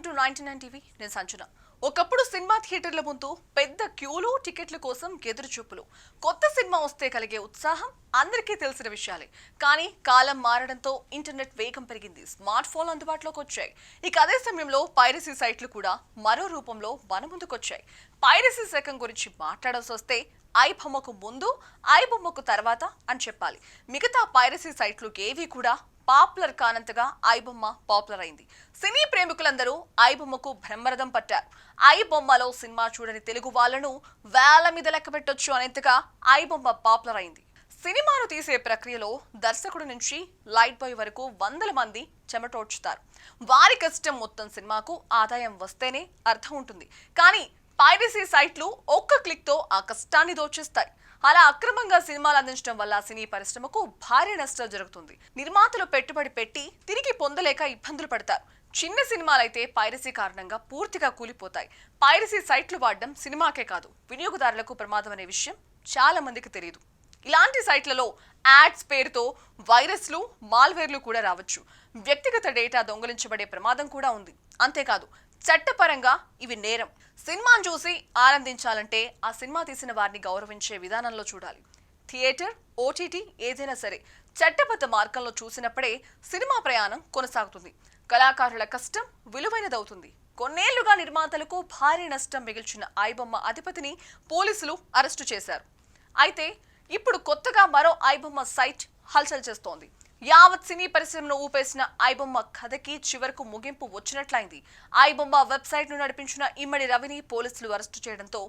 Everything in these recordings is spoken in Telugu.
To 99 TV. నేను సంజన. ఒకప్పుడు సినిమా థియేటర్ల ముందు పెద్ద క్యూలు, టికెట్ల కోసం ఎదురు చూపులు. కొత్త సినిమా వస్తే కలిగే ఉత్సాహం అందరికీ తెలిసిన విషయాలే. కానీ కాలం మారడంతో ఇంటర్నెట్ వేగం పెరిగింది, స్మార్ట్ ఫోన్లు అందుబాటులోకి వచ్చాయి. ఇక అదే సమయంలో పైరసీ సైట్లు కూడా మరో రూపంలో మన ముందుకొచ్చాయి. పైరసీ శకం గురించి మాట్లాడాల్సి వస్తే ఐ బొమ్మకు ముందు, ఐ బొమ్మకు తర్వాత అని చెప్పాలి. మిగతా పైరసీ సైట్లు ఏవి కూడా పాపులర్ కానంతగా ఐ బొమ్మ పాపులర్ అయింది. సినీ ప్రేమికులందరూ ఐ బొమ్మకు బ్రహ్మరథం పట్టారు. ఐ బొమ్మలో సినిమా చూడని తెలుగు వాళ్లను వేల మీద లెక్క పెట్టొచ్చు అనేంతగా ఐ బొమ్మ పాపులర్ అయింది. సినిమాను తీసే ప్రక్రియలో దర్శకుడి నుంచి లైట్ బాయ్ వరకు వందల మంది చెమటోడ్చుతారు. వారి కష్టం మొత్తం సినిమాకు ఆదాయం వస్తేనే అర్థం ఉంటుంది. కానీ పైరసీ సైట్లు ఒక్క క్లిక్ తో ఆ కష్టాన్ని దోచేస్తాయి. అలా అక్రమంగా సినిమాలు అందించడం వల్ల సినీ పరిశ్రమకు భారీ నష్టం జరుగుతుంది. నిర్మాతలు పెట్టుబడి పెట్టి తిరిగి పొందలేక ఇబ్బందులు పడతారు. చిన్న సినిమాలైతే పైరసీ కారణంగా పూర్తిగా కూలిపోతాయి. పైరసీ సైట్లు వాడడం సినిమాకే కాదు, వినియోగదారులకు ప్రమాదం అనే విషయం చాలా మందికి తెలియదు. ఇలాంటి సైట్లలో యాడ్స్ పేరుతో వైరస్లు, మాల్వేర్లు కూడా రావచ్చు. వ్యక్తిగత డేటా దొంగిలించబడే ప్రమాదం కూడా ఉంది. అంతేకాదు, చట్టపరంగా ఇవి నేరం. సినిమాను చూసి ఆనందించాలంటే ఆ సినిమా తీసిన వారిని గౌరవించే విధానంలో చూడాలి. థియేటర్, ఓటీటీ ఏదైనా సరే చట్టబద్ధ మార్గంలో చూసినప్పుడే సినిమా ప్రయాణం కొనసాగుతుంది. కళాకారుల కష్టం విలువైనదవుతుంది. కొన్నేళ్లుగా నిర్మాతలకు భారీ నష్టం మిగిల్చిన ఐ బొమ్మ అధిపతిని పోలీసులు అరెస్టు చేశారు. అయితే ఇప్పుడు కొత్తగా మరో ఐ బొమ్మ సైట్ హల్చల్ చేస్తోంది. యావత్ సినీ పరిశ్రమను ఊపేసిన ఐ బొమ్మ కథకి చివరకు ముగింపు వచ్చినట్లయింది. ఐ బొమ్మ వెబ్సైట్ ను నడిపించిన ఇమ్మడి రవిని పోలీసులు అరెస్టు చేయడంతో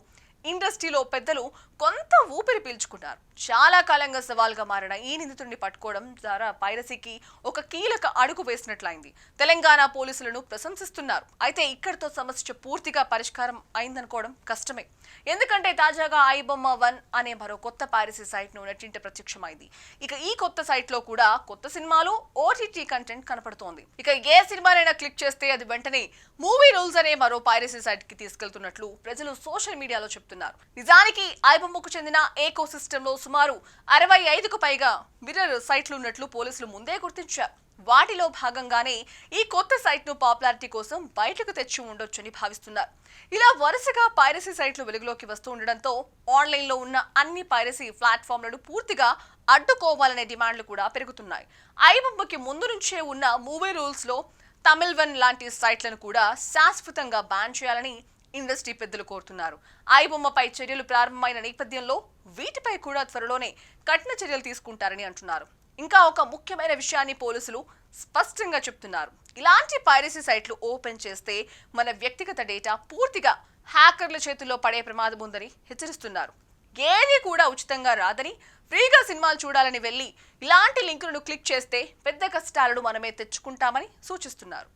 ఇండస్ట్రీలో పెద్దలు కొంత ఊపిరి పీల్చుకున్నారు. చాలా కాలంగా సవాల్గా మారిన ఈ నిందితుడిని పట్టుకోవడం ద్వారా పైరసీకి ఒక కీలక అడుగు వేసినట్లయింది. తెలంగాణ పోలీసులను ప్రశంసిస్తున్నారు. అయితే ఇక్కడితో సమస్య పూర్తిగా పరిష్కారం అయిందనుకోవడం కష్టమే. ఎందుకంటే తాజాగా ఐ బొమ్మ 1 అనే మరో కొత్త పైరసీ సైట్ ను నెట్టింట ప్రత్యక్షమైంది. ఇక ఈ కొత్త సైట్ లో కూడా కొత్త సినిమాలు, ఓటీటీ కంటెంట్ కనపడుతోంది. ఇక ఏ సినిమానైనా క్లిక్ చేస్తే అది వెంటనే మూవీ రూల్స్ అనే మరో పైరసీ సైట్ కి తీసుకెళ్తున్నట్లు ప్రజలు సోషల్ మీడియాలో చెప్తున్నారు. నిజానికి ఐ బొమ్మకు చెందిన ఏకో సిస్టమ్ లో సుమారు 65కు పైగా మిర్రర్ సైట్లు ఉన్నట్లు పోలీసులు ముందే గుర్తించారు. వాటిలో భాగంగానే ఈ కొత్త సైట్ ను పాపులారిటీ కోసం బయటకు తెచ్చి ఉండొచ్చని భావిస్తున్నారు. ఇలా వరుసగా పైరసీ సైట్లు వెలుగులోకి వస్తూ ఉండడంతో ఆన్లైన్ లో ఉన్న అన్ని పైరసీ ప్లాట్ఫామ్లను పూర్తిగా అడ్డుకోవాలనే డిమాండ్లు కూడా పెరుగుతున్నాయి. ఐ బొమ్మకి ముందు నుంచే ఉన్న మూవీ రూల్స్ లో తమిళ్ వన్ లాంటి సైట్లను కూడా శాశ్వతంగా బ్యాన్ చేయాలని ఇండస్ట్రీ పెద్దలు కోరుతున్నారు. ఐ బొమ్మపై చర్యలు ప్రారంభమైన నేపథ్యంలో వీటిపై కూడా త్వరలోనే కఠిన చర్యలు తీసుకుంటారని అంటున్నారు. ఇంకా ఒక ముఖ్యమైన విషయాన్ని పోలీసులు స్పష్టంగా చెప్తున్నారు. ఇలాంటి పైరసీ సైట్లు ఓపెన్ చేస్తే మన వ్యక్తిగత డేటా పూర్తిగా హ్యాకర్ల చేతుల్లో పడే ప్రమాదం ఉందని హెచ్చరిస్తున్నారు. ఏది కూడా ఉచితంగా రాదని, ఫ్రీగా సినిమాలు చూడాలని వెళ్ళి ఇలాంటి లింకులను క్లిక్ చేస్తే పెద్ద కష్టాలను మనమే తెచ్చుకుంటామని సూచిస్తున్నారు.